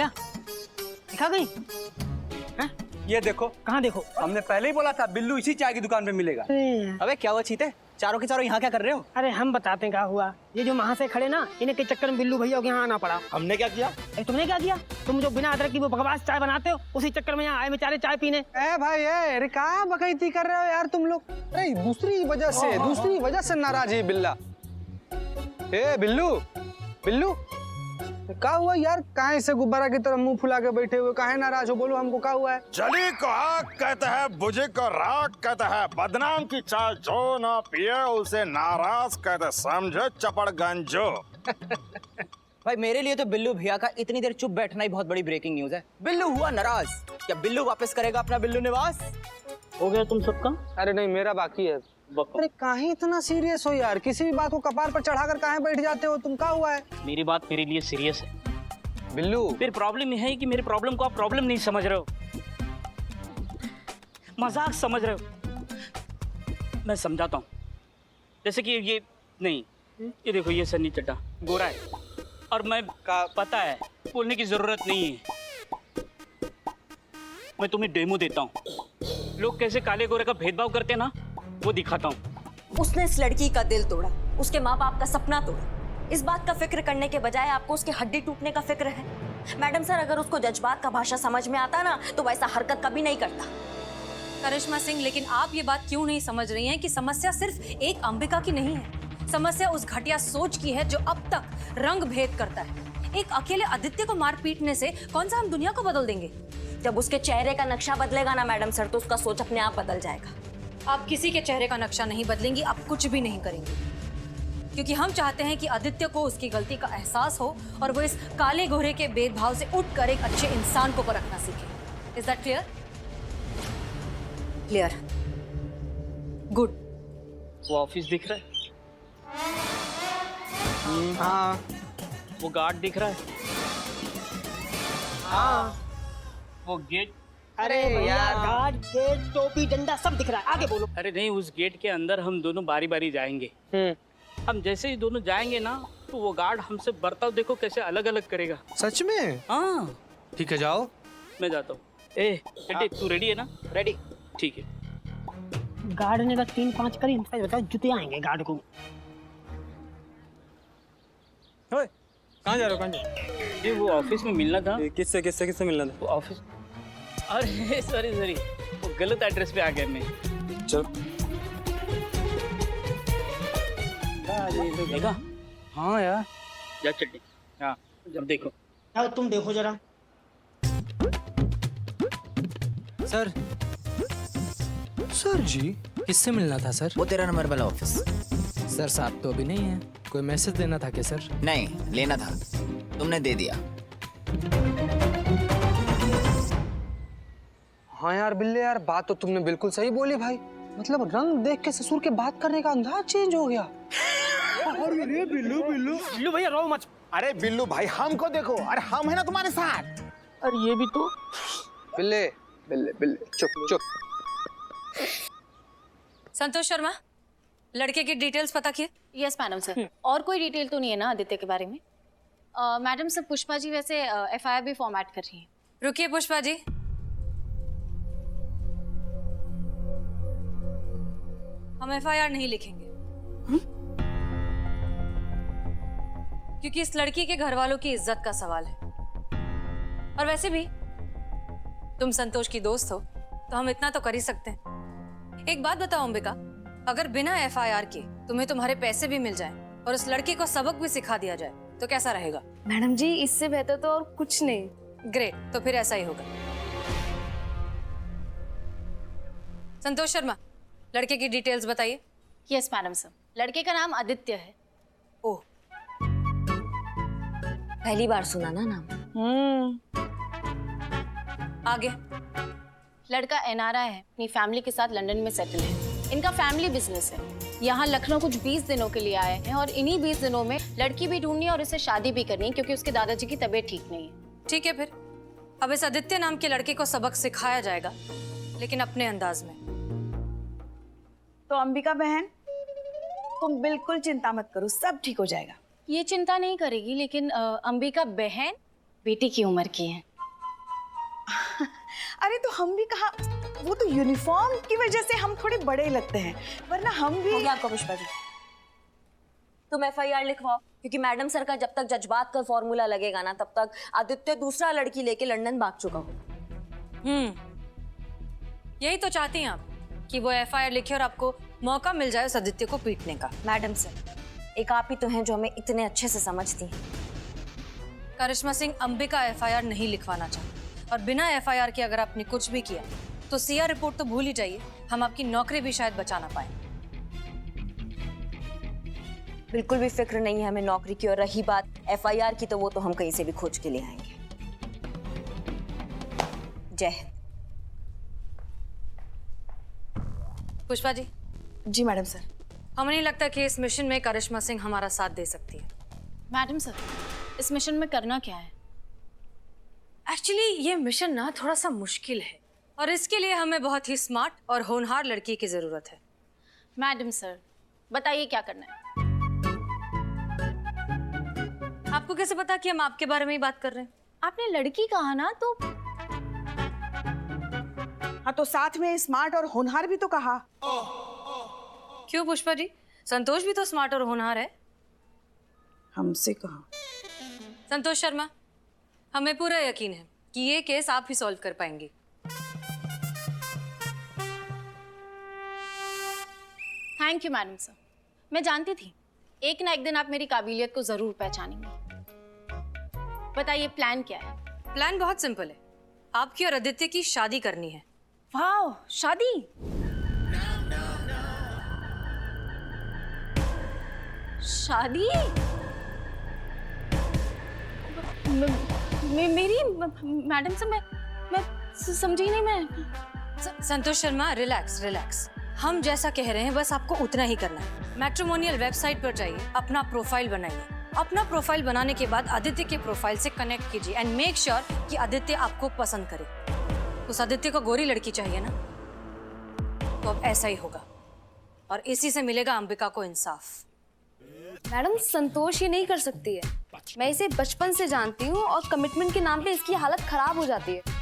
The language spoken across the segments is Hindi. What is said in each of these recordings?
क्या दिखा गई? ये देखो। कहाँ देखो? हमने पहले ही बोला था बिल्लू इसी चाय की दुकान पे मिलेगा। अबे क्या हुआ चीते, चारों के चारों यहाँ क्या कर रहे हो? अरे हम बताते हैं क्या हुआ। ये जो वहाँ से खड़े ना, इन्हें के चक्कर में बिल्लू भैया के यहाँ आना पड़ा। हमने क्या किया? तुमने क्या किया? तुम जो बिना अदरक की वो बकवास चाय बनाते हो, उसी चक्कर में यहाँ आए बेचारे चाय पीने। ए भाई अरे कहाँ बकैती कर रहे हो यार तुम लोग? अरे दूसरी वजह से नाराज है बिल्ला। ए बिल्लू बिल्लू क्या हुआ यार? काहे से गुब्बारा की तरह मुंह फुला के बैठे हुए, काहे नाराज हो? बोलो हमको क्या हुआ है? जली को आग कहता है, बुझे को राग कहता है, बदनाम की चाय जो ना पिए उसे नाराज कहता है, समझो चपड़गंजो। भाई मेरे लिए तो बिल्लू भैया का इतनी देर चुप बैठना ही बहुत बड़ी ब्रेकिंग न्यूज है। बिल्लू हुआ नाराज, क्या बिल्लू वापस करेगा अपना बिल्लू निवास? हो गया तुम सबका? अरे नहीं मेरा बाकी है। अरे काहे इतना सीरियस हो यार? किसी भी बात को कपार पर चढ़ाकर काहे बैठ जाते हो तुम? क्या हुआ है? मेरी बात मेरे लिए सीरियस है बिल्लू। फिर प्रॉब्लम यह है कि मेरे प्रॉब्लम को आप प्रॉब्लम नहीं समझ रहे हो, मजाक समझ रहे हो। मैं समझाता हूँ। जैसे कि ये नहीं, ये देखो ये सन्नी चड्ढा गोरा है और मैं का पता है बोलने की जरूरत नहीं है। मैं तुम्हें डेमो देता हूँ, लोग कैसे काले गोरे का भेदभाव करते हैं ना, वो दिखाता हूँ। उसने इस लड़की का दिल तोड़ा, उसके माँ बाप का सपना तोड़ा। इस बात का फिक्र करने के बजाय आपको उसकी हड्डी टूटने का फिक्र है। मैडम सर, अगर उसको जज्बात का भाषा समझ में आता ना तो वैसा हरकत कभी नहीं करता। करिश्मा सिंह, लेकिन आप ये बात क्यों नहीं समझ रही हैं कि समस्या सिर्फ एक अंबिका की नहीं है। समस्या उस घटिया सोच की है जो अब तक रंग भेद करता है। एक अकेले आदित्य को मार पीटने से कौन सा हम दुनिया को बदल देंगे? जब उसके चेहरे का नक्शा बदलेगा ना मैडम सर, तो उसका सोच अपने आप बदल जाएगा। आप किसी के चेहरे का नक्शा नहीं बदलेंगी, आप कुछ भी नहीं करेंगी, क्योंकि हम चाहते हैं कि आदित्य को उसकी गलती का एहसास हो और वो इस काले गोरे के भेदभाव से उठकर एक अच्छे इंसान को परखना सीखे। Is that clear? Clear. Good. वो ऑफिस दिख रहा है? हाँ वो गार्ड दिख रहा है? हाँ। वो गेट? अरे यार गार्ड, गेट, टोपी, डंडा सब दिख रहा है, आगे बोलो। अरे नहीं, उस गेट के अंदर हम दोनों बारी बारी जाएंगे। हम जैसे ही दोनों जाएंगे ना तो वो गार्ड हमसे बर्ताव देखो कैसे अलग अलग करेगा। सच में? हाँ ठीक है जाओ। मैं जाता हूँ। ए टेडी, तू रेडी है ना? रेडी। ठीक है। गार्ड ने बस 3-5 करी, हमसे बताओ जुते आएंगे गार्ड को। कहाँ जा रहे हो? कहाँ जा रहे हो? ये वो ऑफिस में मिलना था। किससे मिलना था? वो ऑफिस, अरे सॉरी वो गलत एड्रेस पे आ गया मैं। चल। देखा? हाँ यार, जा चट्टी। हाँ अब देखो। आओ तुम देखो जरा। सर जी किससे मिलना था सर? वो 13 नंबर वाला ऑफिस। सर साहब तो अभी नहीं है, कोई मैसेज देना था क्या सर? नहीं, लेना था, तुमने दे दिया। हाँ यार बिल्ले यार, बात तो तुमने बिल्कुल सही बोली भाई। मतलब रंग देख के ससुर के बात करने का अंदाज चेंज हो गया। अरे बिल्लू भैया रो मत। अरे बिल्लू भाई हमको देखो, अरे हम है ना तुम्हारे साथ। अरे ये भी तो। बिल्ले बिल्ले बिल्ले चुप चुप। संतोष शर्मा, लड़के की डिटेल्स पता किए? Yes madam sir. और कोई डिटेल तो नहीं है ना आदित्य के बारे में? मैडम सर, पुष्पा जी वैसे एफआईआर भी फॉर्मेट कर रही हैं। रुकिए पुष्पा जी, हम एफआईआर नहीं लिखेंगे क्योंकि इस लड़की के घर वालों की इज्जत का सवाल है। और वैसे भी तुम संतोष की दोस्त हो तो हम इतना तो कर ही सकते हैं। एक बात बताओ अंबिका, अगर बिना एफआईआर के तुम्हें तुम्हारे पैसे भी मिल जाएं और उस लड़की को सबक भी सिखा दिया जाए तो कैसा रहेगा? मैडम जी, इससे बेहतर तो और कुछ नहीं। ग्रेट, तो फिर ऐसा ही होगा। संतोष शर्मा, लड़के की डिटेल्स बताइए। Yes madam sir. लड़के का नाम आदित्य है। ओह, पहली बार सुना ना नाम। आगे। लड़का एनआरआई है, अपनी फैमिली के साथ लंदन में सेटल है। इनका फैमिली बिजनेस है। यहाँ लखनऊ कुछ 20 दिनों के लिए आए हैं और इन्हीं 20 दिनों में लड़की भी ढूंढनी है और इसे शादी भी करनी है क्योंकि उसके दादाजी की तबीयत ठीक नहीं है। ठीक है, फिर अब इस आदित्य नाम के लड़के को सबक सिखाया जाएगा, लेकिन अपने अंदाज में। तो अंबिका बहन, तुम बिल्कुल चिंता मत करो, सब ठीक हो जाएगा। ये चिंता नहीं करेगी, लेकिन अंबिका बहन बेटी की उम्र की हैं। अरे तो हम भी कहा, वो तो यूनिफॉर्म की वजह से हम थोड़े बड़े लगते हैं, वरना हम भी। हो गया आपका पुष्पा जी, तुम FIR लिखवाओ, क्योंकि मैडम सर का जब तक जज्बात का फॉर्मूला लगेगा ना, तब तक आदित्य दूसरा लड़की लेके लंदन भाग चुका हो। यही तो चाहती हैं आप कि वो FIR लिखे और आपको मौका मिल जाए उस आदित्य को पीटने का। मैडम सर, एक आप ही तो हैं जो हमें इतने अच्छे से समझती हैं। करिश्मा सिंह अंबिका FIR नहीं लिखवाना चाहती, और बिना FIR के अगर आपने कुछ भी किया तो CR रिपोर्ट तो भूल ही जाइए, हम आपकी नौकरी भी शायद बचा ना पाए। बिल्कुल भी फिक्र नहीं है हमें नौकरी की, और रही बात FIR की तो वो तो हम कहीं से भी खोज के ले आएंगे। जय हिंद। पुष्पा जी। जी मैडम सर। हमें नहीं लगता कि इस मिशन में करिश्मा सिंह हमारा साथ दे सकती है। मैडम सर, इस मिशन में करना क्या है? एक्चुअली ये मिशन ना थोड़ा सा मुश्किल है, और इसके लिए हमें बहुत ही स्मार्ट और होनहार लड़की की जरूरत है। मैडम सर, बताइए क्या करना है? आपको कैसे पता कि हम आपके बारे में ही बात कर रहे हैं? आपने लड़की कहा ना, तो हाँ, तो साथ में स्मार्ट और होनहार भी तो कहा। क्यों पुष्पा जी, संतोष भी तो स्मार्ट और होनहार है। हमसे कहा। संतोष शर्मा, हमें पूरा यकीन है कि ये केस आप ही सॉल्व कर पाएंगे। Thank you madam sir. मैं जानती थी एक ना एक दिन आप मेरी काबिलियत को जरूर पहचानेंगे। बताइए प्लान क्या है? प्लान बहुत सिंपल है, आपकी और आदित्य की शादी करनी है। वाह, शादी? शादी? मेरी मैडम से मैं समझी नहीं। मैं संतोष शर्मा, रिलैक्स रिलैक्स। हम जैसा कह रहे हैं बस आपको उतना ही करना है। मैट्रिमोनियल वेबसाइट पर जाइए, अपना प्रोफाइल बनाइए। अपना प्रोफाइल बनाने के बाद आदित्य के प्रोफाइल से कनेक्ट कीजिए एंड मेक श्योर कि आदित्य आपको पसंद करे। उस आदित्य को गोरी लड़की चाहिए ना, तो अब ऐसा ही होगा, और इसी से मिलेगा अंबिका को इंसाफ। मैडम, संतोष ये नहीं कर सकती है। मैं इसे बचपन से जानती हूँ और कमिटमेंट के नाम पे इसकी हालत खराब हो जाती है।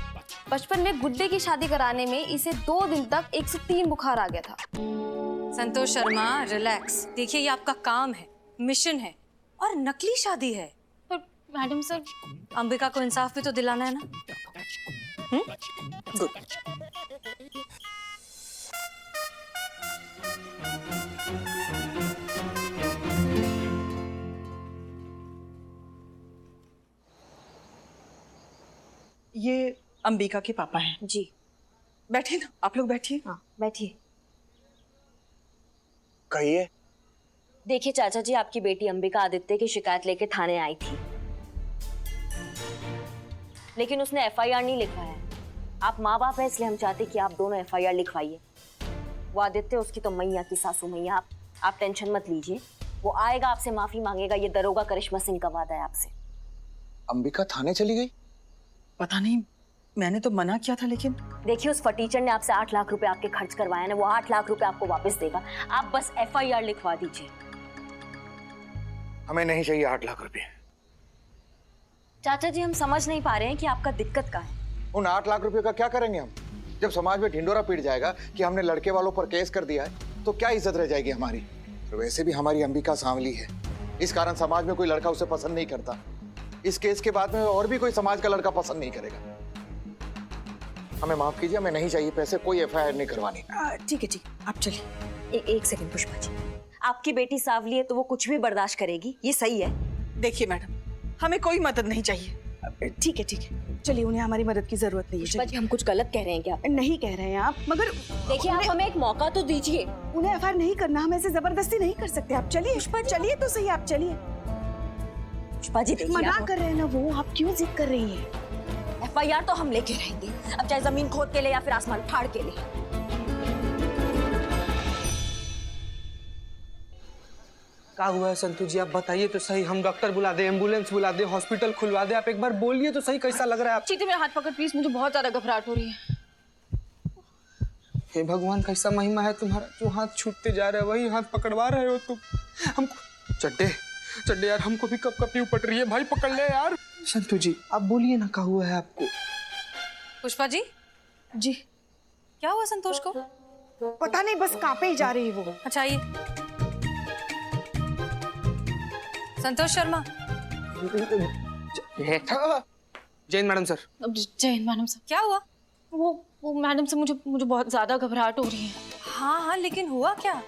बचपन में गुड्डे की शादी कराने में इसे 2 दिन तक 103 बुखार आ गया था। संतोष शर्मा, रिलैक्स। देखिए ये आपका काम है, मिशन है, और नकली शादी है। पर मैडम सर, अंबिका को इंसाफ भी तो दिलाना है ना। गुड। ये अंबिका के पापा हैं। जी। बैठिए ना, आप लोग बैठिए। हाँ बैठिए। कहिए। देखिए चाचा जी, आपकी बेटी अंबिका आदित्य की शिकायत लेके थाने आई थी, लेकिन उसने FIR नहीं लिखवाया। आप माँ बाप हैं, इसलिए हम चाहते कि आप दोनों FIR लिखवाइए। वो आदित्य, उसकी तो मैया की सासू मैया। आप टेंशन मत लीजिए, वो आएगा, आपसे माफी मांगेगा। ये दरोगा करिश्मा सिंह का वादा है आपसे। अंबिका थाने चली गई? पता नहीं, मैंने तो मना किया था। लेकिन देखिए, उस फटीचर ने आपसे 8 लाख रुपए आपके खर्च करवाए ना, वो 8 लाख रुपए आपको वापस देगा। आप बस FIR लिखवा दीजिए। हमें नहीं चाहिए 8 लाख रुपए। चाचा जी, हम समझ नहीं पा रहे हैं कि आपका दिक्कत क्या है। उन 8 लाख रुपए का क्या करेंगे हम? जब समाज में ढिंडोरा पीट जाएगा कि हमने लड़के वालों पर केस कर दिया है, तो क्या इज्जत रह जाएगी हमारी? तो वैसे भी हमारी अंबिका सांवली है, इस कारण समाज में कोई लड़का उसे पसंद नहीं करता। इस केस के बाद में और भी कोई समाज का लड़का पसंद नहीं करेगा। हमें माफ कीजिए, हमें नहीं चाहिए पैसे, कोई FIR नहीं करवानी। ठीक है, आप चलिए। एक सेकंड पुष्पा जी, आपकी बेटी सांवली है तो वो कुछ भी बर्दाश्त करेगी, ये सही है? देखिए मैडम, हमें कोई मदद नहीं चाहिए। ठीक है, चलिए, उन्हें हमारी मदद की जरूरत नहीं है। पुष्पा जी, हम कुछ गलत कह रहे हैं क्या? नहीं कह रहे हैं आप, मगर देखिए आप हमें एक मौका तो दीजिए। उन्हें FIR नहीं करना, हम ऐसे जबरदस्ती नहीं कर सकते। आप चलिए। पुष्पा, चलिए तो सही, आप चलिए। पुष्पा जी देखिए, मना कर रहे हैं ना वो, आप क्यों जिद कर रही हैं? FIR तो हम लेके रहेंगे, अब चाहे जमीन खोद के ले या फिर आसमान फाड़ के ले। क्या हुआ है संतोष जी, आप बताइए तो सही। हम डॉक्टर बुला दे, एम्बुलेंस बुला दे, हॉस्पिटल खुलवा दे? आप एक बार बोलिए तो सही, कैसा लग रहा है आप? चीते मेरा हाथ पकड़ प्लीज, मुझे बहुत ज्यादा घबराहट हो रही है। हे भगवान, कैसा महिमा है तुम्हारा, जो हाथ छूटते जा रहे हैं वही हाथ पकड़वा रहे हो तुम हमको। चड्डे यार, हमको भी कब कपी उपट रही है भाई, पकड़ ले यार। संतु जी आप बोलिए ना, क्या हुआ है आपको? पुष्पा जी, जी क्या हुआ संतोष को? पता नहीं, बस कांपे ही जा रही वो। अच्छा आइए। संतोष शर्मा। Jain madam sir. जय मैडम सर। क्या हुआ? वो मैडम से मुझे बहुत ज्यादा घबराहट हो रही है। हाँ हाँ, लेकिन हुआ क्या?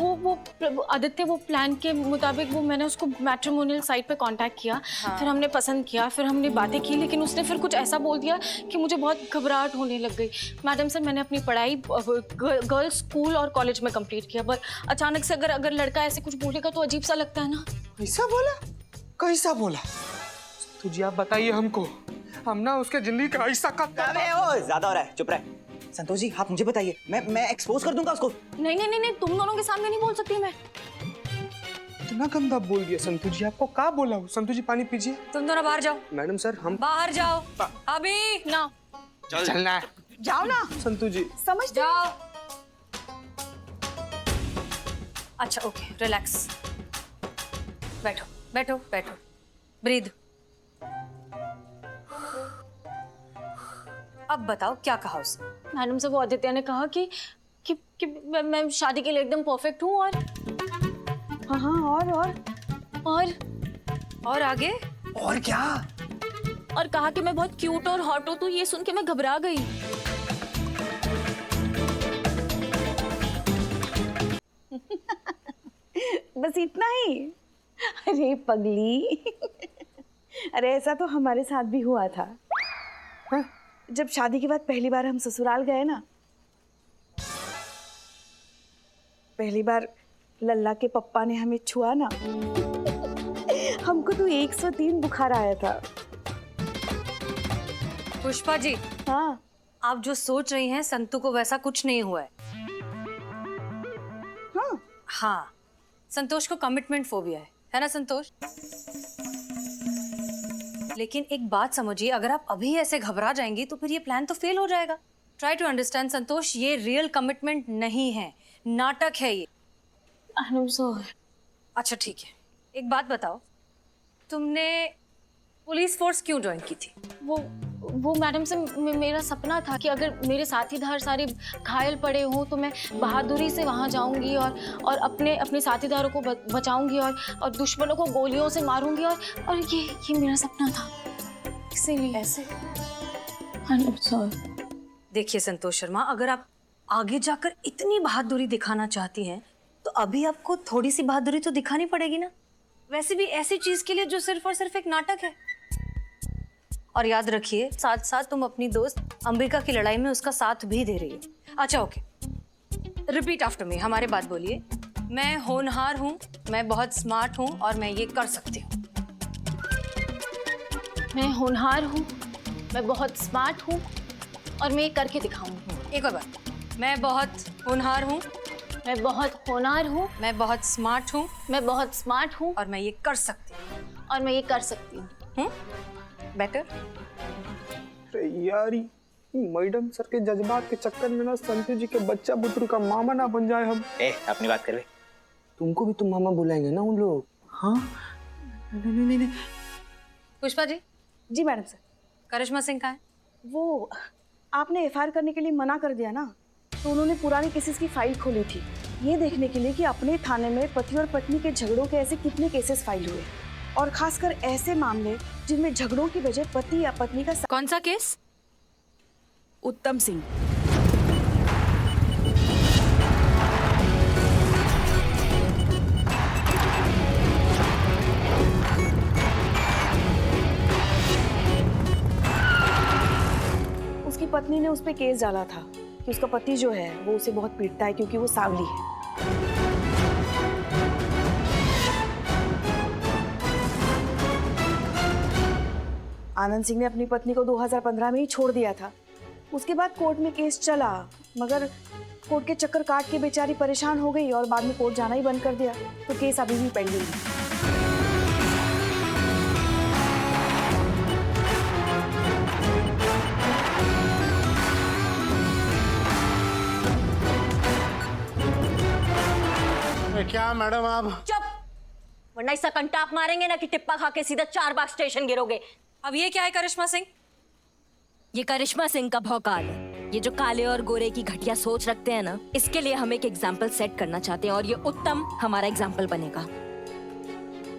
वो आदित्य, वो प्लान के मुताबिक वो मैंने उसको मैट्रिमोनियल साइट पे कांटेक्ट किया। हाँ। फिर हमने पसंद किया, फिर हमने बातें की, लेकिन उसने फिर कुछ ऐसा बोल दिया कि मुझे बहुत घबराहट होने लग गई। मैडम सर, मैंने अपनी पढ़ाई गर्ल्स स्कूल और कॉलेज में कंप्लीट किया, पर अचानक से अगर लड़का ऐसे कुछ बोलेगा तो अजीब सा लगता है ना। कैसा बोला? कैसा बोला? तुझे आप बताइए हमको, हम ना उसके जिंदगी का हिस्सा का। अबे ओ, ज्यादा हो रहा है, चुप रहे। संतोष जी आप मुझे बताइए, मैं एक्सपोज कर दूंगा उसको। नहीं, तुम दोनों के सामने नहीं बोल सकती मैं। इतना गंदा बोल दिया संतु जी, आपको क्या बोला? संतु जी पानी पीजिए। तुम दोनों बाहर जाओ। मैडम सर हम बाहर जाओ अभी ना। चलना है। जाओ ना संतु जी। समझ जाओ। अच्छा ओके, रिलैक्स, बैठो बैठो बैठो, ब्रीद। अब बताओ क्या कहा उसने? मैडम से वो आदित्य ने कहा कि मैं शादी के लिए एकदम परफेक्ट हूँ, और हाँ और आगे? और क्या? और कहा कि मैं बहुत क्यूट और हॉट हूँ। तो ये सुन के मैं घबरा गई। बस इतना ही? अरे पगली, अरे ऐसा तो हमारे साथ भी हुआ था। हाँ? जब शादी के बाद पहली बार हम ससुराल गए ना, पहली बार लल्ला के पप्पा ने हमें छुआ ना, हमको तो 103 बुखार आया था। पुष्पा जी, हाँ आप जो सोच रही हैं संतु को वैसा कुछ नहीं हुआ है। हाँ, संतोष को कमिटमेंट फोबिया है ना संतोष? लेकिन एक बात समझिए, अगर आप अभी ऐसे घबरा जाएंगी तो फिर ये प्लान तो फेल हो जाएगा। ट्राई टू अंडरस्टैंड संतोष, ये रियल कमिटमेंट नहीं है, नाटक है ये। अच्छा ठीक है, एक बात बताओ, तुमने पुलिस फोर्स क्यों ज्वाइन की थी? वो मैडम से मेरा सपना था कि अगर मेरे साथीदार सारे घायल पड़े हों तो मैं बहादुरी से वहाँ जाऊँगी और अपने साथीदारों को बचाऊँगी और दुश्मनों को गोलियों से मारूँगी, और ये मेरा सपना था, इसीलिए ऐसे। देखिए संतोष शर्मा, अगर आप आगे जाकर इतनी बहादुरी दिखाना चाहती हैं तो अभी आपको थोड़ी सी बहादुरी तो दिखानी पड़ेगी ना, वैसे भी ऐसी चीज के लिए जो सिर्फ और सिर्फ एक नाटक है। और याद रखिए, साथ साथ तुम अपनी दोस्त अंबिका की लड़ाई में उसका साथ भी दे रही हो। अच्छा ओके, रिपीट आफ्टर मी, हमारे बात बोलिए। मैं होनहार हूँ, मैं बहुत स्मार्ट हूँ और मैं ये कर सकती हूँ। मैं होनहार हूँ, मैं बहुत स्मार्ट हूँ और मैं ये करके दिखाऊंगी। एक और बार, मैं बहुत होनहार हूँ, मैं बहुत होनहार हूँ, मैं बहुत स्मार्ट हूँ, मैं बहुत स्मार्ट हूँ और मैं ये कर सकती हूँ। और मैं ये कर सकती हूँ। बेटर? यार मैडम सर के जज्बात के चक्कर में ना संतु जी के बच्चा बुतरू का मामा ना बन जाए हम। अपनी बात कर ले। तुमको भी तुम मामा बुलाएंगे ना उन लोग? हाँ नहीं। पुष्पा जी। जी मैडम सर। करिश्मा सिंह कहाँ है? वो आपने एफआईआर करने के लिए मना कर दिया ना, तो उन्होंने पुरानी केसेस की फाइल खोली थी, ये देखने के लिए कि अपने थाने में पति और पत्नी के झगड़ों के ऐसे कितने केसेस फाइल हुए, और खासकर ऐसे मामले जिनमें झगड़ों की वजह पति या पत्नी का। कौन सा केस? उत्तम सिंह। उसकी पत्नी ने उस पे केस डाला था कि उसका पति जो है वो उसे बहुत पीटता है क्योंकि वो सांवली है। आनंद सिंह ने अपनी पत्नी को 2015 में ही छोड़ दिया था। उसके बाद कोर्ट में केस चला, मगर कोर्ट के चक्कर काट के बेचारी परेशान हो गई और बाद में कोर्ट जाना ही बंद कर दिया, तो केस अभी भी पेंडिंग है। क्या मैडम आप? चुप, वरना इसका कंटाप मारेंगे ना कि टिप्पा खा के सीधा 4 बाग स्टेशन गिरोगे। अब ये क्या है करिश्मा सिंह? ये करिश्मा सिंह का भौकाल है। ये जो काले और गोरे की घटिया सोच रखते हैं ना, इसके लिए हम एक एग्जाम्पल सेट करना चाहते हैं और ये उत्तम हमारा एग्जाम्पल बनेगा।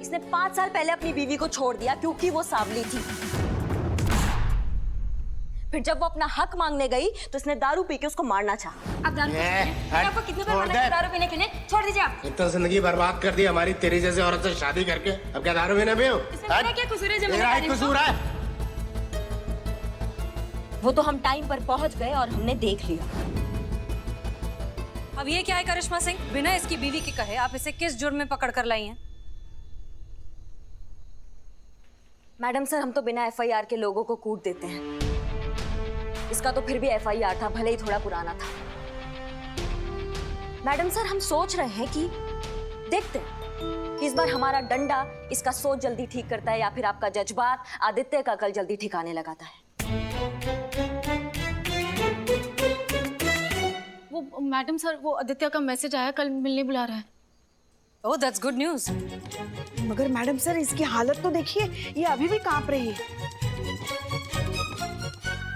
इसने 5 साल पहले अपनी बीवी को छोड़ दिया क्योंकि वो सांवली थी। फिर जब वो अपना हक मांगने गई तो इसने दारू पी के उसको मारना चाहा। अब दारू आपको कितने बार मना किया दारू पीने के लिए? छोड़ दीजिए आप। इतना जिंदगी बर्बाद कर दी हमारी तेरी जैसे औरत से शादी करके, अब क्या दारू पीने पे हो? इसमें क्या कसूर है जो तेरा ही कसूर है। वो तो हम टाइम पर पहुंच गए और हमने देख लिया। अब ये क्या है करिश्मा सिंह? बिना इसकी बीवी के कहे आप इसे किस जुर्म में पकड़ कर लाई हैं? मैडम सर, हम तो बिना एफआईआर के लोगों को कूट देते हैं। इसका तो फिर भी एफआईआर था, भले ही थोड़ा पुराना था। मैडम सर, हम सोच रहे हैं कि देखते हैं कि इस बार हमारा डंडा इसका सोच जल्दी ठीक करता है या फिर आपका जज्बात आदित्य का कल जल्दी ठिकाने लगाता है। वो मैडम सर, वो आदित्य का मैसेज आया, कल मिलने बुला रहा है। ओह, दैट्स गुड न्यूज़। मगर मैडम सर, इसकी हालत तो देखिए, ये अभी भी कांप रही है।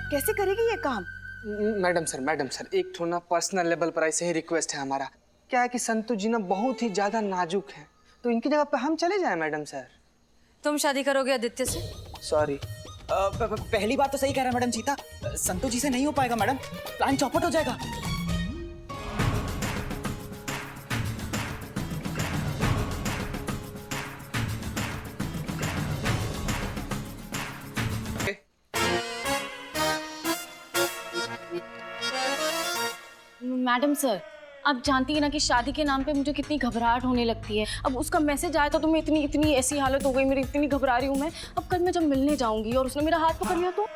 कैसे करेगी ये काम? मैडम सर, एक थोड़ा पर्सनल लेवल पर ऐसे ही रिक्वेस्ट है हमारा। क्या है कि संतोष जी ना बहुत ही ज्यादा नाजुक हैं, तो इनकी जगह पे हम चले जाएं मैडम सर। तुम शादी करोगे आदित्य से? सॉरी। पहली बात तो सही कह रहा है मैडम सीता, संतोष जी से नहीं हो पाएगा मैडम, प्लान चौपट हो जाएगा। मैडम सर, आप जानती है ना कि शादी के नाम पे मुझे कितनी घबराहट होने लगती है। अब उसका मैसेज आया तो मैं इतनी ऐसी हालत हो गई मेरी, इतनी घबरा रही हूँ मैं। अब कल मैं जब मिलने जाऊंगी और उसने मेरा हाथ पकड़ लिया तो?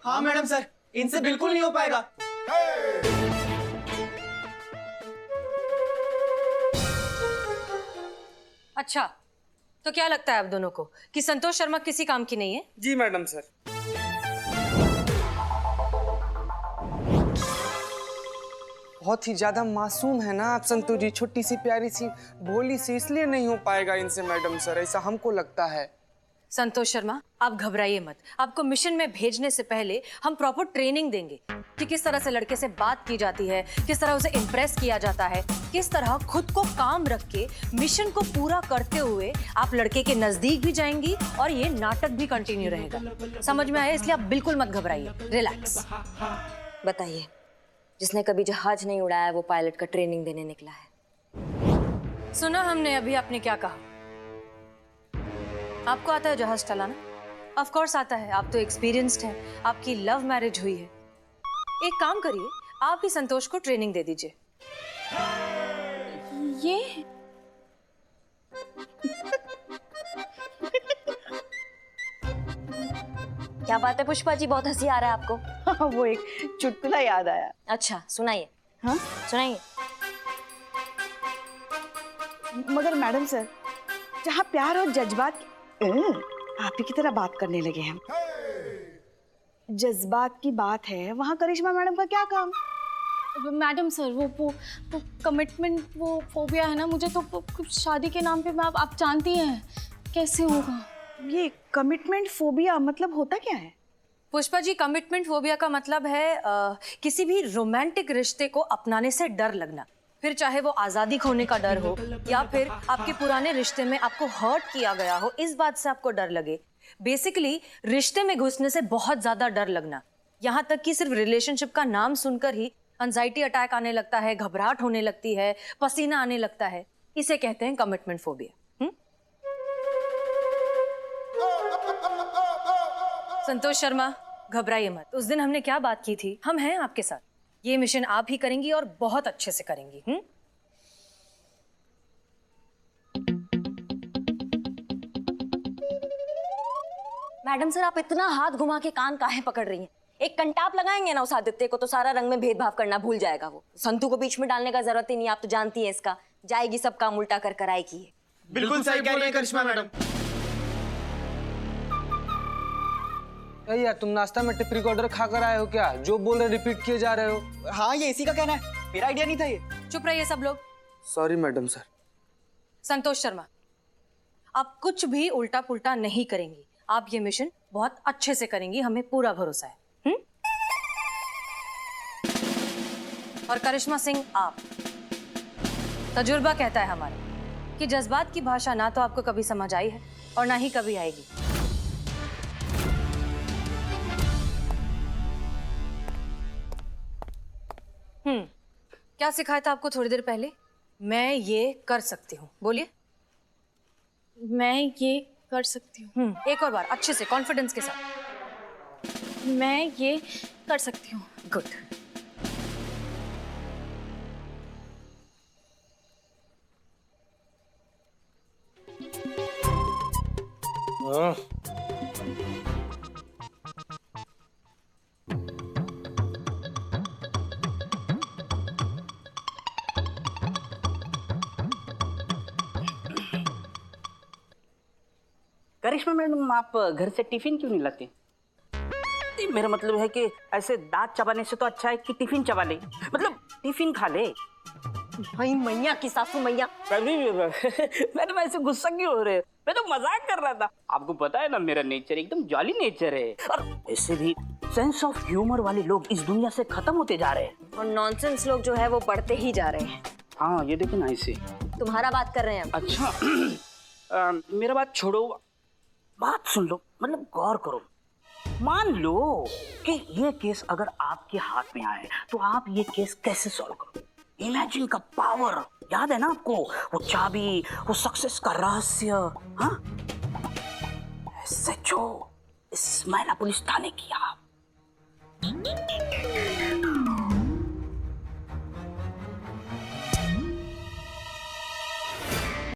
हाँ मैडम सर, इनसे बिल्कुल नहीं हो पाएगा। अच्छा, तो क्या लगता है आप दोनों को कि संतोष शर्मा किसी काम की नहीं है? जी मैडम सर। बहुत ही ज्यादा मासूम है ना आप संतोष जी, छोटी सी प्यारी सी भोली सी, इसलिए नहीं हो पाएगा इनसे मैडम सर, ऐसा हमको लगता है। संतोष शर्मा, आप घबराइए मत। आपको मिशन में भेजने से पहले हम प्रॉपर ट्रेनिंग देंगे कि किस तरह से लड़के से बात की जाती है, किस तरह उसे इम्प्रेस किया जाता है, किस तरह खुद को काम रख के मिशन को पूरा करते हुए आप लड़के के नजदीक भी जाएंगी और ये नाटक भी कंटिन्यू रहेगा। समझ में आया? इसलिए आप बिल्कुल मत घबराइए, रिलैक्स। बताइए, जिसने कभी जहाज नहीं उड़ाया वो पायलट का ट्रेनिंग देने निकला है। सुना हमने अभी आपने क्या कहा। आपको आता है जहाज चलाना? ऑफ कोर्स आता है, आप तो एक्सपीरियंस्ड हैं। आपकी लव मैरिज हुई है। एक काम करिए, आप ही संतोष को ट्रेनिंग दे दीजिए। ये क्या बात है पुष्पा जी, बहुत हंसी आ रहा है आपको? वो एक चुटकुला याद आया। अच्छा, सुनाइए। हाँ, सुनाइए। मगर मैडम सर, जहाँ प्यार और जज्बात आप ही की तरह बात करने लगे हम। जज्बात की बात है, वहाँ करिश्मा मैडम का क्या काम? मैडम सर, वो कमिटमेंट, वो फोबिया है ना मुझे, तो शादी के नाम पे मैं आप जानती हैं कैसे होगा। ये कमिटमेंट फोबिया मतलब होता क्या है? पुष्पा जी, कमिटमेंट फोबिया का मतलब है किसी भी रोमांटिक रिश्ते को अपनाने से डर लगना, फिर चाहे वो आजादी खोने का डर हो या फिर आपके पुराने रिश्ते में आपको हर्ट किया गया हो, इस बात से आपको डर लगे। बेसिकली रिश्ते में घुसने से बहुत ज्यादा डर लगना, यहाँ तक कि सिर्फ रिलेशनशिप का नाम सुनकर ही एंजाइटी अटैक आने लगता है, घबराहट होने लगती है, पसीना आने लगता है। इसे कहते हैं कमिटमेंट फोबिया। संतोष शर्मा, घबराइए मत। उस दिन हमने क्या बात की थी, हम हैं आपके साथ। ये मिशन आप ही करेंगी और बहुत अच्छे से करेंगी। मैडम सर, आप इतना हाथ घुमा के कान काहे पकड़ रही हैं? एक कंटाप लगाएंगे ना उस आदित्य को तो सारा रंग में भेदभाव करना भूल जाएगा वो। संतू को बीच में डालने का जरूरत ही नहीं, आप तो जानती हैं इसका। जाएगी सब काम उल्टा कर कराएगी। बिल्कुल सही कह रही है करिश्मा मैडम। यार, तुम नाश्ता में टिप रिकॉर्डर खाकर आए हो क्या? जो बोल रहे रिपीट किए जा रहे हो। हाँ, ये इसी का कहना है, मेरा आइडिया नहीं था ये। चुप रहिए सब लोग। Sorry madam sir. Santosh Sharma, आप कुछ भी उल्टा पुल्टा नहीं करेंगी। आप ये मिशन बहुत अच्छे से करेंगी, हमें पूरा भरोसा है। और करिश्मा सिंह, आप, तजुर्बा कहता है हमारा कि जज्बात की भाषा ना तो आपको कभी समझ आई है और ना ही कभी आएगी। क्या सिखाया था आपको थोड़ी देर पहले? मैं ये कर सकती हूँ, बोलिए। मैं ये कर सकती हूँ। एक और बार अच्छे से, कॉन्फिडेंस के साथ। मैं ये कर सकती हूँ। गुड। करिश्मा मैडम, आप घर से टिफिन क्यों नहीं लाती? मेरा मतलब है कि ऐसे दांत चबाने से तो अच्छा है कि टिफिन चबा ले, मतलब टिफिन खा ले। भाई मैया की सासू मैया। मैडम ऐसे गुस्सा क्यों हो रहे हैं? मैं तो मजाक कर रहा था। आपको पता है ना मेरा नेचर एकदम जॉली नेचर है, और ऐसे भी सेंस ऑफ ह्यूमर वाले लोग इस दुनिया से खत्म होते जा रहे हैं और नॉनसेंस लोग जो है वो बढ़ते ही जा रहे हैं। हाँ ये देखो ना ऐसे। तुम्हारा बात कर रहे हैं हम। अच्छा मेरा बात छोड़ो, बात सुन लो, मतलब गौर करो। मान लो कि ये केस अगर आपके हाथ में आए तो आप ये केस कैसे सॉल्व करो? इमेजिन का पावर, याद है ना आपको? वो चाबी, वो सक्सेस का रहस्य। हाँ सचो इस्माइला पुलिस थाने की आप।